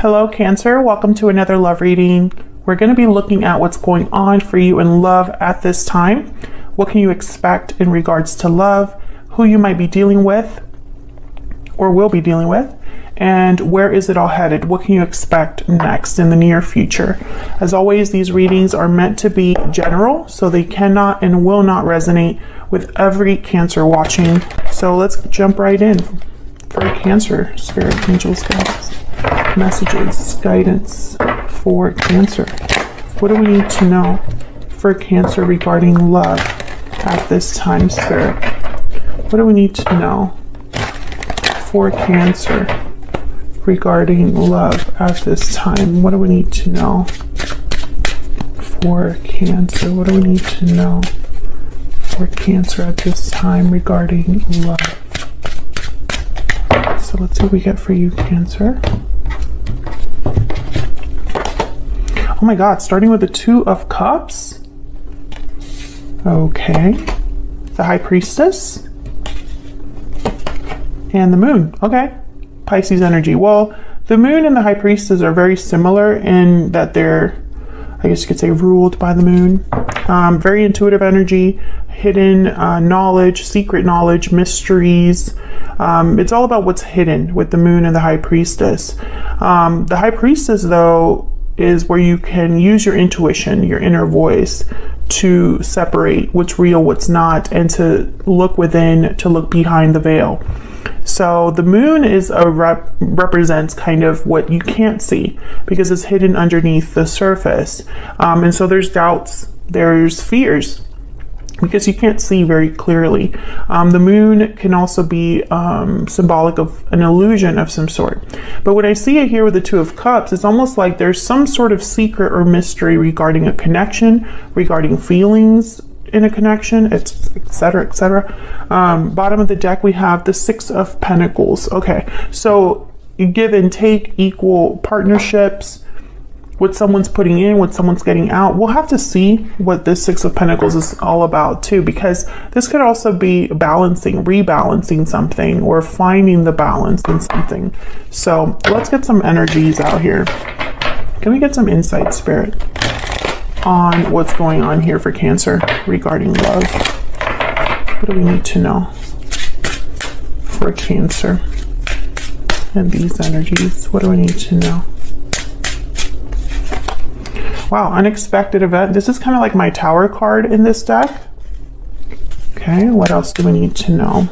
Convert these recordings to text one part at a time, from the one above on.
Hello, Cancer. Welcome to another love reading. We're going to be looking at what's going on for you in love at this time. What can you expect in regards to love, who you might be dealing with or will be dealing with, and where is it all headed? What can you expect next in the near future? As always, these readings are meant to be general, so they cannot and will not resonate with every Cancer watching. So let's jump right in for Cancer, Spirit, Angels, Guides, messages, guidance for Cancer. What do we need to know for Cancer regarding love at this time, Spirit? What do we need to know for Cancer regarding love at this time? What do we need to know for Cancer? What do we need to know for Cancer at this time regarding love? So let's see what we get for you, Cancer. Oh my God, starting with the Two of Cups. Okay. The High Priestess. And the Moon. Okay. Pisces energy. Well, the Moon and the High Priestess are very similar in that they're, I guess you could say, ruled by the Moon. Very intuitive energy, hidden knowledge, secret knowledge, mysteries. It's all about what's hidden with the Moon and the High Priestess. The High Priestess, though, is where you can use your intuition, your inner voice, to separate what's real, what's not, and to look within, to look behind the veil. So the Moon is represents kind of what you can't see because it's hidden underneath the surface. And so there's doubts, there's fears, because you can't see very clearly. The Moon can also be symbolic of an illusion of some sort. But when I see it here with the Two of Cups, it's almost like there's some sort of secret or mystery regarding a connection, regarding feelings in a connection, etc., etc. Bottom of the deck, we have the Six of Pentacles. Okay, so you give and take, equal partnerships, what someone's putting in, what someone's getting out. We'll have to see what this Six of Pentacles is all about too, because this could also be balancing, rebalancing something, or finding the balance in something. So let's get some energies out here. Can we get some insight, Spirit, on what's going on here for Cancer regarding love? What do we need to know for Cancer and these energies? What do we need to know? Wow, unexpected event. This is kind of like my Tower card in this deck. Okay, what else do we need to know?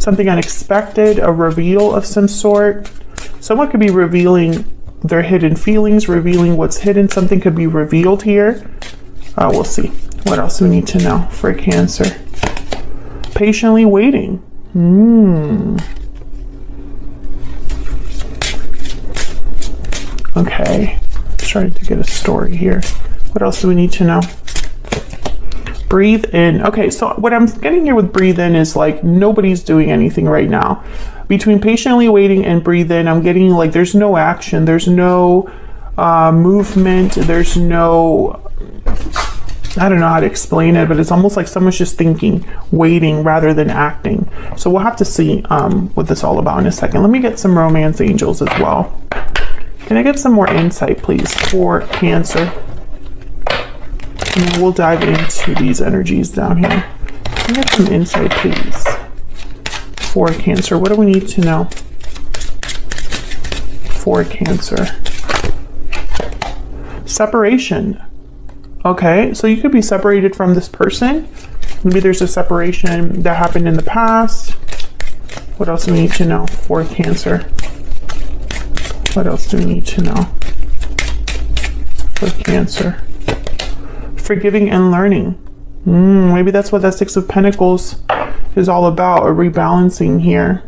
Something unexpected, a reveal of some sort. Someone could be revealing their hidden feelings, revealing what's hidden. Something could be revealed here. We'll see. What else do we need to know for Cancer? Patiently waiting. Okay. Trying to get a story here. What else do we need to know? Breathe in. Okay, so what I'm getting here with breathe in is like nobody's doing anything right now. Between patiently waiting and breathe in, I'm getting like there's no action, there's no movement, there's no, I don't know how to explain it, but it's almost like someone's just thinking, waiting rather than acting. So we'll have to see what this is all about in a second. Let me get some romance angels as well. Can I get some more insight, please, for Cancer? And then we'll dive into these energies down here. Can I get some insight, please, for Cancer? What do we need to know for Cancer? Separation. Okay, so you could be separated from this person. Maybe there's a separation that happened in the past. What else do we need to know for Cancer? What else do we need to know for Cancer? Forgiving and learning. Maybe that's what that Six of Pentacles is all about, a rebalancing here.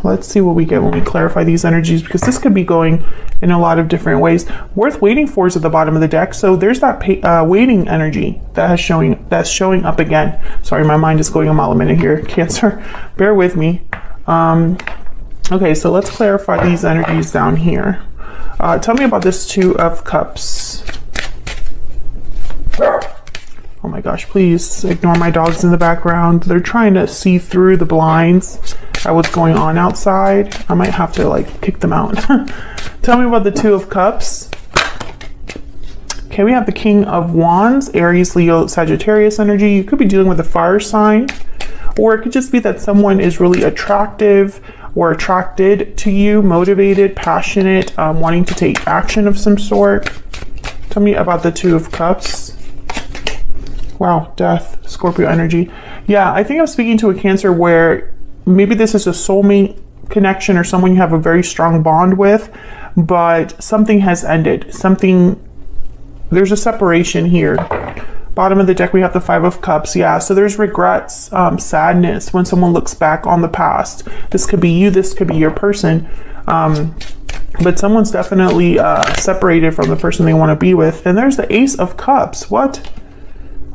Let's see what we get when we clarify these energies, because this could be going in a lot of different ways. Worth waiting for is at the bottom of the deck. So there's that waiting energy that's showing up again. Sorry, my mind is going a mile a minute here, Cancer. Bear with me. Okay, so let's clarify these energies down here. Tell me about this Two of Cups. Oh my gosh, please ignore my dogs in the background. They're trying to see through the blinds at what's going on outside. I might have to like kick them out. Tell me about the Two of Cups. Okay, we have the King of Wands, Aries, Leo, Sagittarius energy. You could be dealing with a fire sign, or it could just be that someone is really attractive or attracted to you, motivated, passionate, wanting to take action of some sort. Tell me about the Two of Cups. Wow, Death, Scorpio energy. Yeah, I think I'm speaking to a Cancer where maybe this is a soulmate connection or someone you have a very strong bond with, but something has ended. There's a separation here. Bottom of the deck, we have the Five of Cups. Yeah, so there's regrets, sadness when someone looks back on the past. This could be you, this could be your person. But someone's definitely separated from the person they want to be with. And there's the Ace of Cups. What?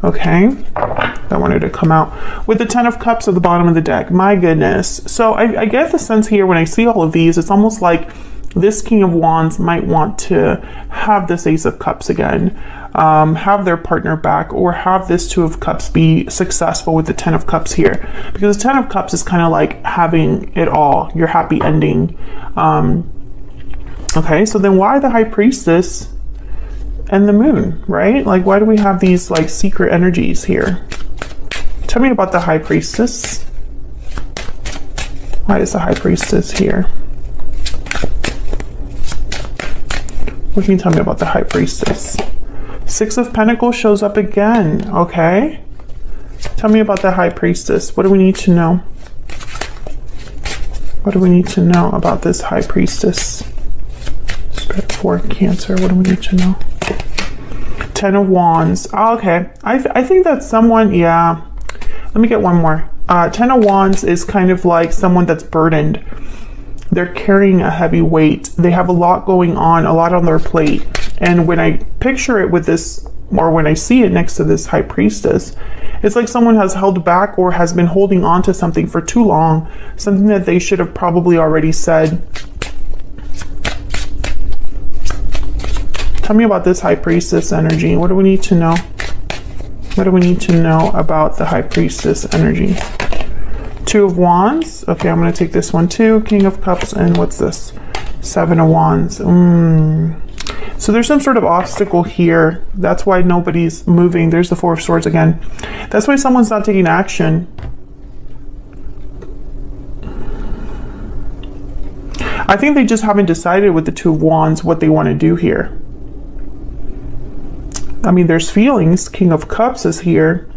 Okay, I wanted to come out with the Ten of Cups at the bottom of the deck. My goodness. So I get the sense here when I see all of these, it's almost like this King of Wands might want to have this Ace of Cups again, have their partner back, or have this Two of Cups be successful with the Ten of Cups here. Because the Ten of Cups is kind of like having it all, your happy ending. Okay, so then why the High Priestess and the Moon, right? Like, why do we have these like secret energies here? Tell me about the High Priestess. Why is the High Priestess here? What can you tell me about the High Priestess? Six of Pentacles shows up again. Okay. Tell me about the High Priestess. What do we need to know? What do we need to know about this High Priestess? Spirit for Cancer. What do we need to know? Ten of Wands. Oh, okay. I think that's someone, yeah. Let me get one more. Ten of Wands is kind of like someone that's burdened. They're carrying a heavy weight. They have a lot going on, a lot on their plate. And when I picture it with this, or when I see it next to this High Priestess, it's like someone has held back or has been holding on to something for too long, something that they should have probably already said. Tell me about this High Priestess energy. What do we need to know? What do we need to know about the High Priestess energy? Two of Wands. Okay, I'm going to take this one too. King of Cups, and what's this? Seven of Wands. So there's some sort of obstacle here. That's why nobody's moving. There's the Four of Swords again. That's why someone's not taking action. I think they just haven't decided with the Two of Wands what they want to do here. I mean, there's feelings. King of Cups is here.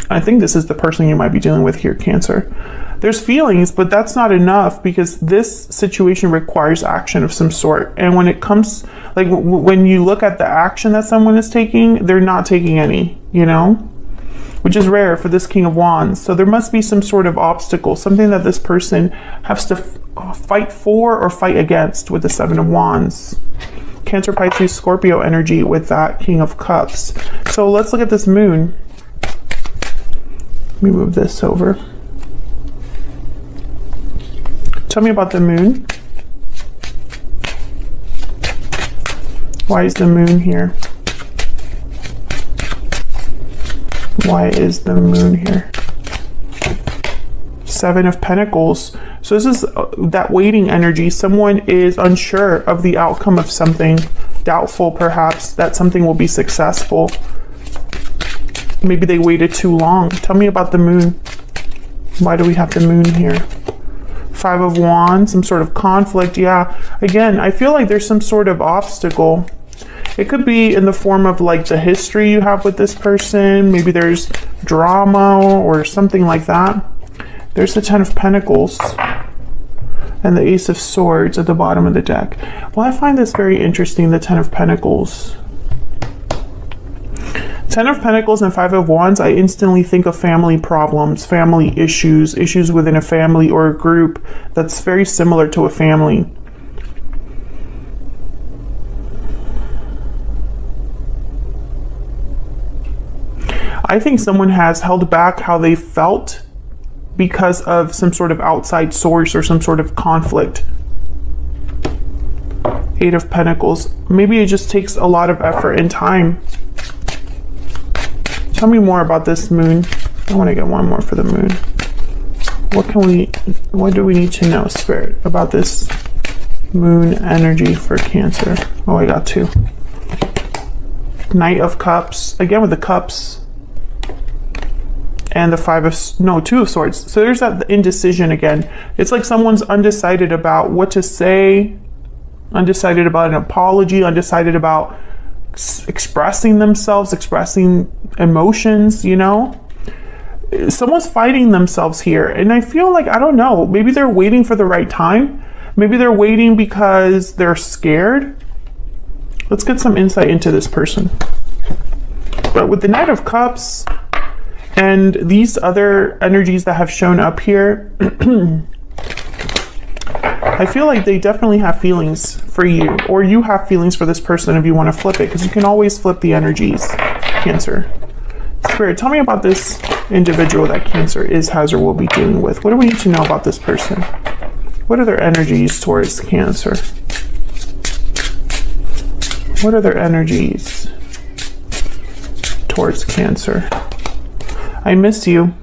I think this is the person you might be dealing with here, Cancer. There's feelings, but that's not enough because this situation requires action of some sort. And when it comes, like when you look at the action that someone is taking, they're not taking any, you know, which is rare for this King of Wands. So there must be some sort of obstacle, something that this person has to fight for or fight against with the Seven of Wands. Cancer, Pisces, Scorpio energy with that King of Cups. So let's look at this Moon. Let me move this over. Tell me about the Moon. Why is the Moon here? Why is the Moon here? Seven of Pentacles. So this is that waiting energy. Someone is unsure of the outcome of something, doubtful perhaps that something will be successful. Maybe they waited too long. Tell me about the Moon. Why do we have the Moon here? Five of Wands, some sort of conflict. Yeah, again, I feel like there's some sort of obstacle. It could be in the form of like the history you have with this person. Maybe there's drama or something like that. There's the Ten of Pentacles and the Ace of Swords at the bottom of the deck. Well, I find this very interesting, the Ten of Pentacles. Ten of Pentacles and Five of Wands, I instantly think of family problems, family issues, issues within a family or a group that's very similar to a family. I think someone has held back how they felt because of some sort of outside source or some sort of conflict. Eight of Pentacles. Maybe it just takes a lot of effort and time Tell me more about this moon. I want to get one more for the moon. What do we need to know, Spirit, about this moon energy for Cancer? Oh, I got 2. Knight of Cups, again with the cups, and the 2 of Swords. So there's that indecision again. It's like someone's undecided about what to say, undecided about an apology, undecided about expressing themselves, expressing emotions, you know? Someone's fighting themselves here. And I feel like, I don't know, maybe they're waiting for the right time. Maybe they're waiting because they're scared. Let's get some insight into this person. But with the Knight of Cups and these other energies that have shown up here, I feel like they definitely have feelings for you, or you have feelings for this person if you want to flip it, because you can always flip the energies, Cancer. Spirit, tell me about this individual that Cancer is, has, or will be dealing with. What do we need to know about this person? What are their energies towards Cancer? What are their energies towards Cancer? I miss you.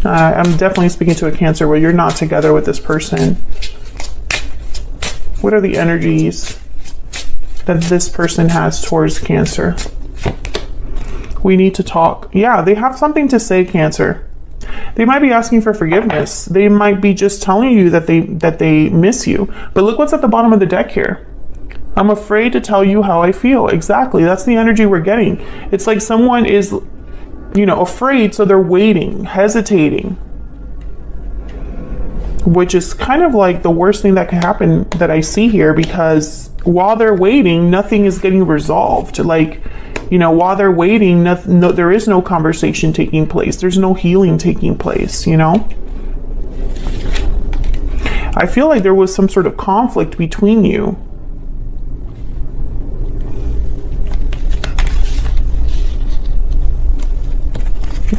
I'm definitely speaking to a Cancer where you're not together with this person. What are the energies that this person has towards Cancer? We need to talk. Yeah, they have something to say, Cancer. They might be asking for forgiveness. They might be just telling you that they miss you. But look what's at the bottom of the deck here. I'm afraid to tell you how I feel. Exactly. That's the energy we're getting. It's like someone is, you know, afraid, so they're waiting, hesitating. Which is kind of like the worst thing that can happen that I see here, because while they're waiting, nothing is getting resolved. Like, you know, while they're waiting, there is no conversation taking place. There's no healing taking place, you know? I feel like there was some sort of conflict between you.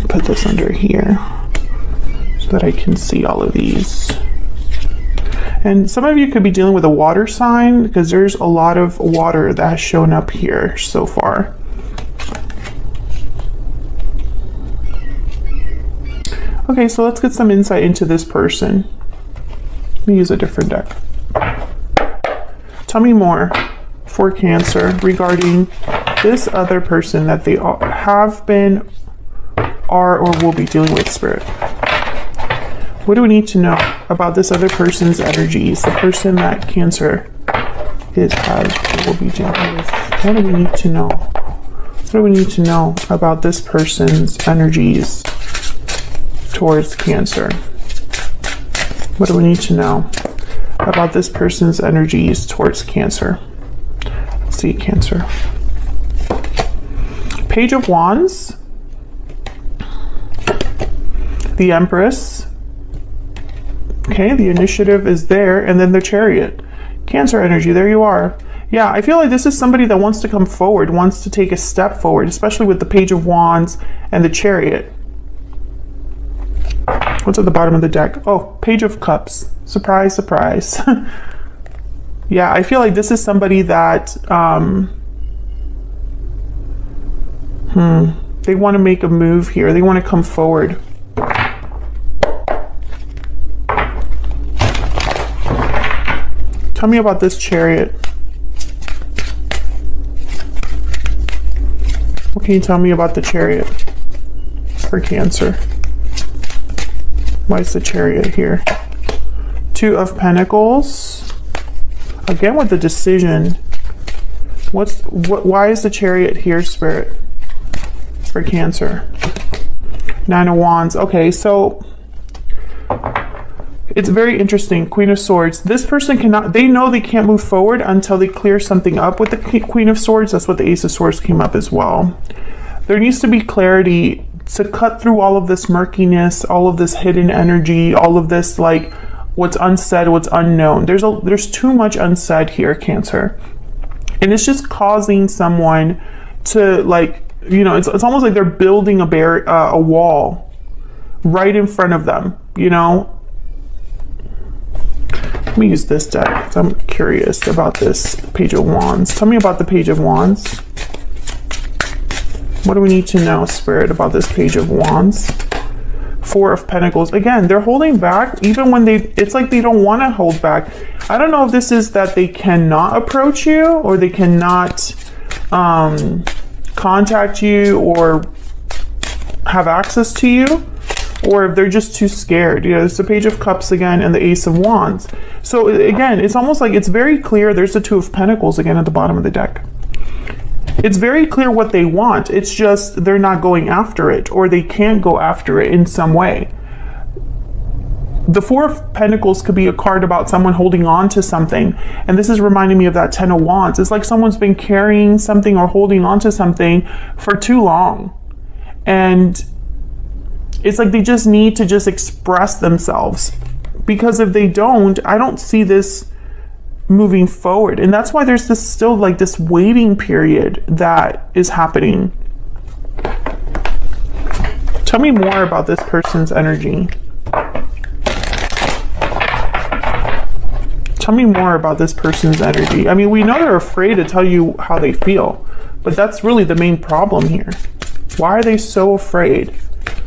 Put this under here so that I can see all of these. And some of you could be dealing with a water sign, because there's a lot of water that has shown up here so far. Okay, so let's get some insight into this person. Let me use a different deck. Tell me more for Cancer regarding this other person that they have been, are, or will be dealing with, Spirit. What do we need to know about this other person's energies? The person that Cancer has, will be dealing with. What do we need to know? What do we need to know about this person's energies towards Cancer? What do we need to know about this person's energies towards Cancer? Let's see, Cancer. Page of Wands. The Empress. Okay, the initiative is there, and then the Chariot. Cancer energy, there you are. Yeah, I feel like this is somebody that wants to come forward, wants to take a step forward, especially with the Page of Wands and the Chariot. What's at the bottom of the deck? Oh, Page of Cups. Surprise, surprise. Yeah, I feel like this is somebody that they want to make a move here. They want to come forward. Tell me about this Chariot. What can you tell me about the Chariot for Cancer? Why is the Chariot here? Two of Pentacles. Again with the decision. Why is the Chariot here, Spirit, for Cancer? Nine of Wands. Okay, so it's very interesting. Queen of Swords. This person cannot, they know they can't move forward until they clear something up with the Queen of Swords. That's what the Ace of Swords came up as well. There needs to be clarity to cut through all of this murkiness, all of this hidden energy, all of this, like, what's unsaid, what's unknown. There's too much unsaid here, Cancer. And it's just causing someone to, like, you know, it's almost like they're building a wall right in front of them, you know? Let me use this deck because I'm curious about this Page of Wands. Tell me about the Page of Wands. What do we need to know, Spirit, about this Page of Wands? Four of Pentacles. Again, they're holding back even when it's like they don't want to hold back. I don't know if this is that they cannot approach you, or they cannot contact you or have access to you, or if they're just too scared. You know, it's the Page of Cups again and the Ace of Wands. So again, it's almost like it's very clear. There's the Two of Pentacles again at the bottom of the deck. It's very clear what they want. It's just they're not going after it, or they can't go after it in some way. The Four of Pentacles could be a card about someone holding on to something. And this is reminding me of that Ten of Wands. It's like someone's been carrying something or holding on to something for too long. And it's like they just need to just express themselves. Because if they don't, I don't see this moving forward. And that's why there's this still like this waiting period that is happening. Tell me more about this person's energy. Tell me more about this person's energy. I mean, we know they're afraid to tell you how they feel, but that's really the main problem here. Why are they so afraid?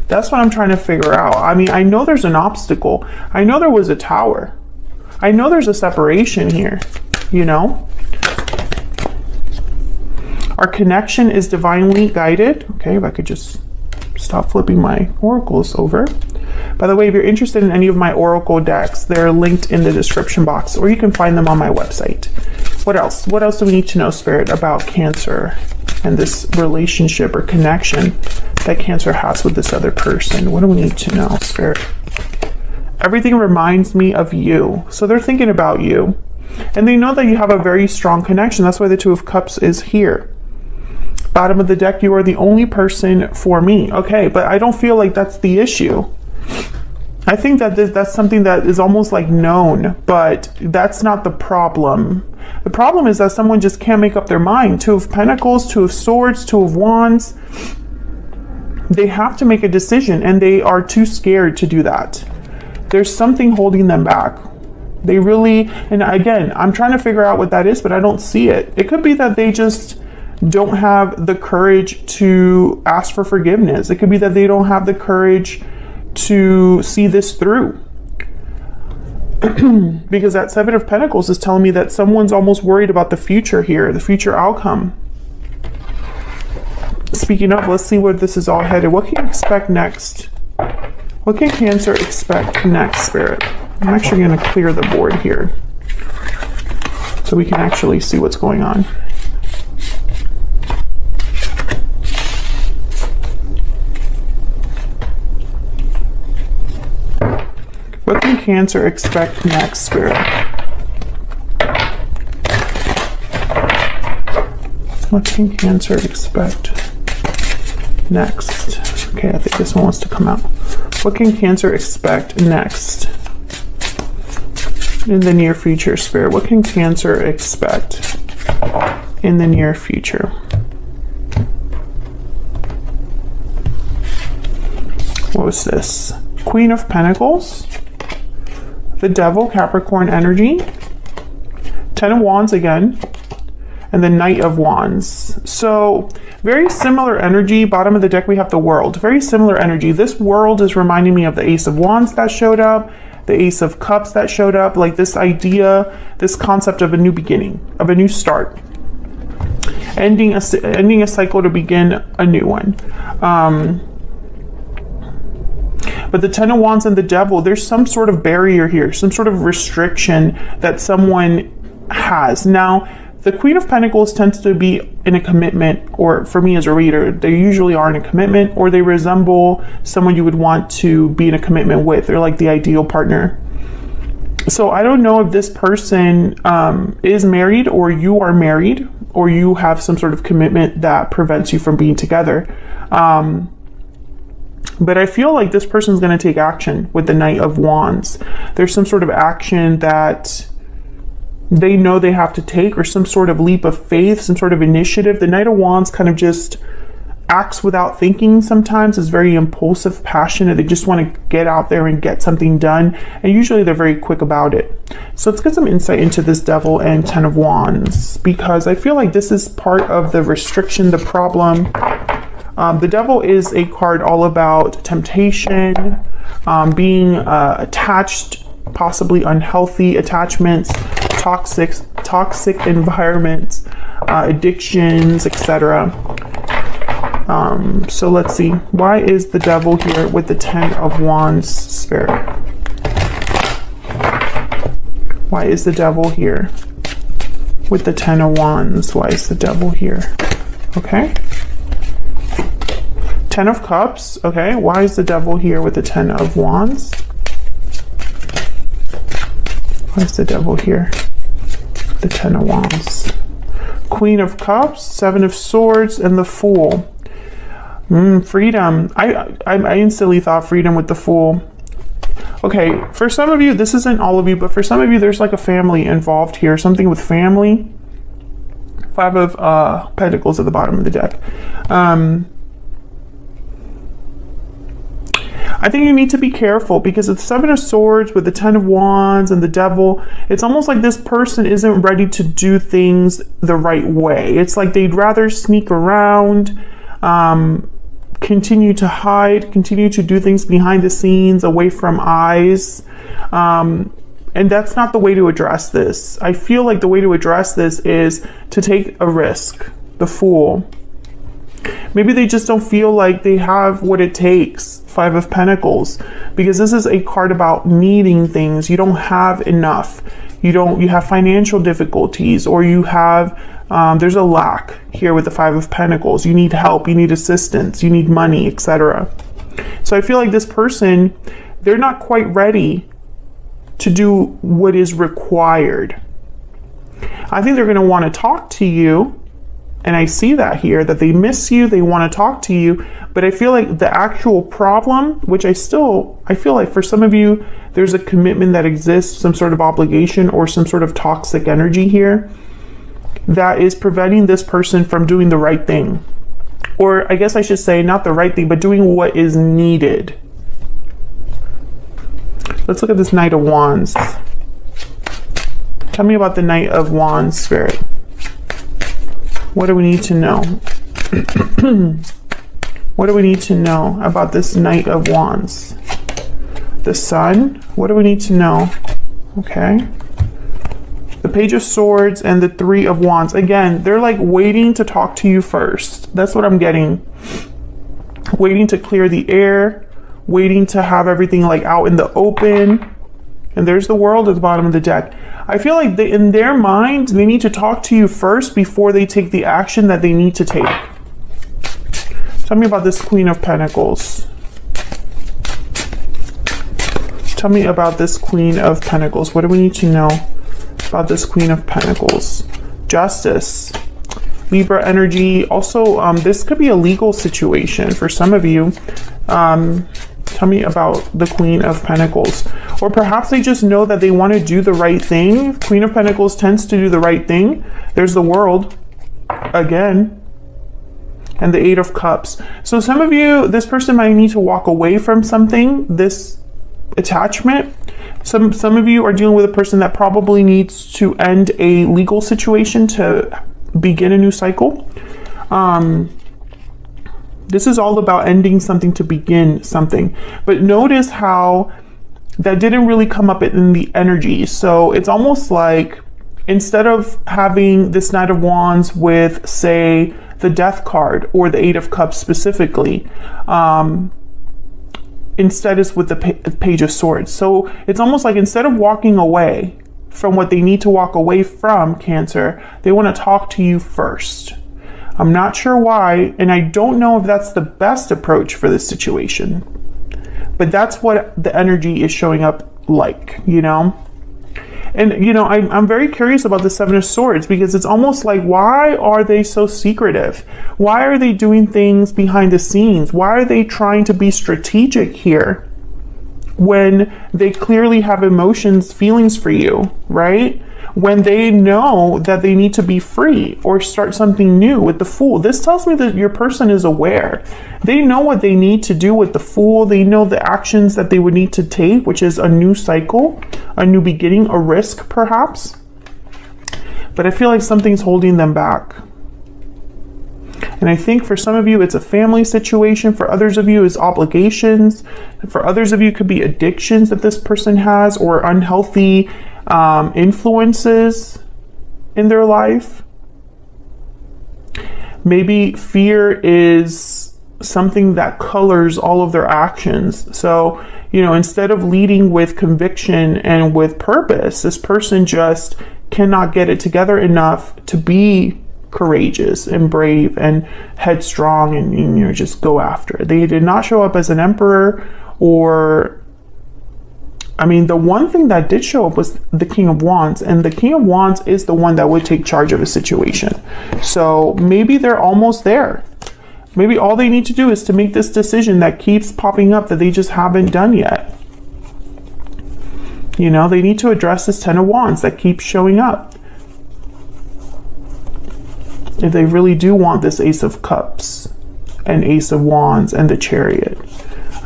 That's what I'm trying to figure out. I mean, I know there's an obstacle. I know there was a tower. I know there's a separation here, you know? Our connection is divinely guided. Okay, if I could just stop flipping my oracles over. By the way, if you're interested in any of my oracle decks, they're linked in the description box, or you can find them on my website. What else? What else do we need to know, Spirit, about Cancer and this relationship or connection that Cancer has with this other person? What do we need to know, Spirit? Everything reminds me of you. So they're thinking about you. And they know that you have a very strong connection. That's why the Two of Cups is here. Bottom of the deck, you are the only person for me. Okay, but I don't feel like that's the issue. I think that that's something that is almost like known, but that's not the problem. The problem is that someone just can't make up their mind. Two of Pentacles, Two of Swords, Two of Wands. They have to make a decision, and they are too scared to do that. There's something holding them back. They really, and again, I'm trying to figure out what that is, but I don't see it. It could be that they just don't have the courage to ask for forgiveness. It could be that they don't have the courage to see this through. Because that Seven of Pentacles is telling me that someone's almost worried about the future here, the future outcome. Speaking of, let's see where this is all headed. What can you expect next? What can Cancer expect next, Spirit? I'm actually going to clear the board here so we can actually see what's going on. What can Cancer expect next, Spirit? What can Cancer expect next? Okay, I think this one wants to come out. What can Cancer expect next in the near future, Spirit? What can Cancer expect in the near future? What was this? Queen of Pentacles. The Devil, Capricorn energy, Ten of Wands again, and the Knight of Wands. So very similar energy. Bottom of the deck, we have the World. Very similar energy. This World is reminding me of the Ace of Wands that showed up, the Ace of Cups that showed up, like this idea, this concept of a new beginning, of a new start. Ending a cycle to begin a new one. But the Ten of Wands and the Devil, there's some sort of barrier here, some sort of restriction that someone has. Now, the Queen of Pentacles tends to be in a commitment, or for me as a reader, they usually are in a commitment, or they resemble someone you would want to be in a commitment with. They're like the ideal partner. So I don't know if this person is married, or you are married, or you have some sort of commitment that prevents you from being together. But I feel like this person's going to take action with the Knight of Wands. There's some sort of action that they know they have to take, or some sort of leap of faith, some sort of initiative. The Knight of Wands kind of just acts without thinking sometimes, is very impulsive, passionate. They just want to get out there and get something done. And usually they're very quick about it. So let's get some insight into this Devil and Ten of Wands, because I feel like this is part of the restriction, the problem. The Devil is a card all about temptation, being attached, possibly unhealthy attachments, toxic environments, addictions, etc. So let's see. Why is the Devil here with the 10 of Wands, Spirit? Why is the Devil here with the 10 of Wands? Why is the Devil here? Okay. 10 of Cups. Okay. Why is the Devil here with the 10 of Wands? Why is the Devil here? The 10 of Wands. Queen of Cups, 7 of Swords, and the Fool. Freedom. I instantly thought freedom with the Fool. Okay, for some of you, this isn't all of you, but for some of you, there's like a family involved here. Something with family. 5 of Pentacles at the bottom of the deck. I think you need to be careful because it's 7 of Swords with the 10 of Wands and the Devil. It's almost like this person isn't ready to do things the right way. It's like they'd rather sneak around, continue to hide, continue to do things behind the scenes, away from eyes. And that's not the way to address this. I feel like the way to address this is to take a risk. The Fool. Maybe they just don't feel like they have what it takes. 5 of Pentacles, because this is a card about needing things. You don't have enough. You have financial difficulties, or you have, there's a lack here with the 5 of Pentacles. You need help, you need assistance, you need money, etc. So I feel like this person, they're not quite ready to do what is required. I think they're going to want to talk to you. And I see that here, that they miss you, they want to talk to you, but I feel like the actual problem, which I feel like for some of you, there's a commitment that exists, some sort of obligation or some sort of toxic energy here that is preventing this person from doing the right thing. Or I guess I should say not the right thing, but doing what is needed. Let's look at this Knight of Wands. Tell me about the Knight of Wands, Spirit. What do we need to know? What do we need to know about this Knight of Wands? The Sun? What do we need to know? Okay. The Page of Swords and the 3 of Wands. Again, they're like waiting to talk to you first. That's what I'm getting. Waiting to clear the air. Waiting to have everything like out in the open. And there's the World at the bottom of the deck. I feel like in their mind, they need to talk to you first before they take the action that they need to take. Tell me about this Queen of Pentacles. Tell me about this Queen of Pentacles. What do we need to know about this Queen of Pentacles? Justice. Libra energy. Also, this could be a legal situation for some of you. Tell me about the Queen of Pentacles. Or perhaps they just know that they want to do the right thing. Queen of Pentacles tends to do the right thing. There's the World again. And the 8 of Cups. So some of you, this person might need to walk away from something, this attachment. Some of you are dealing with a person that probably needs to end a legal situation to begin a new cycle. This is all about ending something to begin something. But notice how that didn't really come up in the energy. So it's almost like instead of having this Knight of Wands with, say, the Death card or the 8 of Cups specifically, instead it's with the Page of Swords. So it's almost like instead of walking away from what they need to walk away from, Cancer, they want to talk to you first. I'm not sure why, and I don't know if that's the best approach for this situation. But that's what the energy is showing up like, you know? And, you know, I'm very curious about the 7 of Swords because it's almost like, why are they so secretive? Why are they doing things behind the scenes? Why are they trying to be strategic here when they clearly have emotions, feelings for you, right? When they know that they need to be free or start something new with the Fool. This tells me that your person is aware. They know what they need to do with the Fool. They know the actions that they would need to take, which is a new cycle, a new beginning, a risk perhaps. But I feel like something's holding them back. And I think for some of you, it's a family situation. For others of you, it's obligations. For others of you, it could be addictions that this person has, or unhealthy influences in their life. Maybe fear is something that colors all of their actions. So, you know, instead of leading with conviction and with purpose, this person just cannot get it together enough to be courageous and brave and headstrong and, you know, just go after it. They did not show up as an emperor, or, I mean, the one thing that did show up was the King of Wands, and the King of Wands is the one that would take charge of a situation. So maybe they're almost there. Maybe all they need to do is to make this decision that keeps popping up that they just haven't done yet. You know, they need to address this Ten of Wands that keeps showing up. If they really do want this Ace of Cups and Ace of Wands and the Chariot.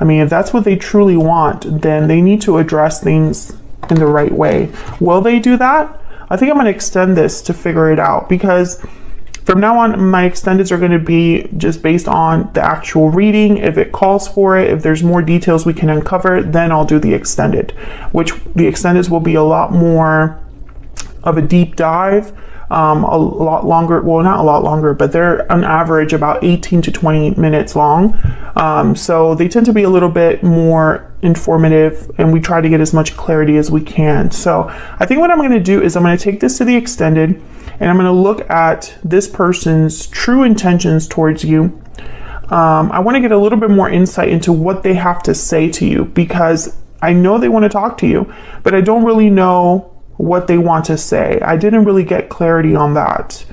I mean, if that's what they truly want, then they need to address things in the right way. Will they do that? I think I'm going to extend this to figure it out, because from now on, my extendeds are going to be just based on the actual reading. If it calls for it, if there's more details we can uncover, then I'll do the extended, which the extendeds will be a lot more of a deep dive. A lot longer, well, not a lot longer, but they're on average about 18 to 20 minutes long. So they tend to be a little bit more informative, and we try to get as much clarity as we can. So I think what I'm going to do is I'm going to take this to the extended, and I'm going to look at this person's true intentions towards you. I want to get a little bit more insight into what they have to say to you, because I know they want to talk to you, but I don't really know what they want to say. I didn't really get clarity on that.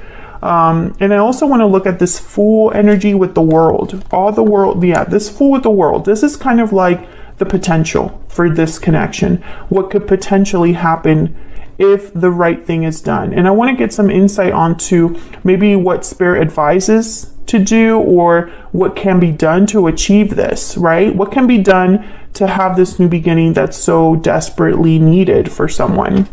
And I also want to look at this Fool energy with the World. All the world, yeah, this Fool with the World. This is kind of like the potential for this connection. What could potentially happen if the right thing is done. And I want to get some insight onto maybe what Spirit advises to do, or what can be done to achieve this, right? What can be done to have this new beginning that's so desperately needed for someone.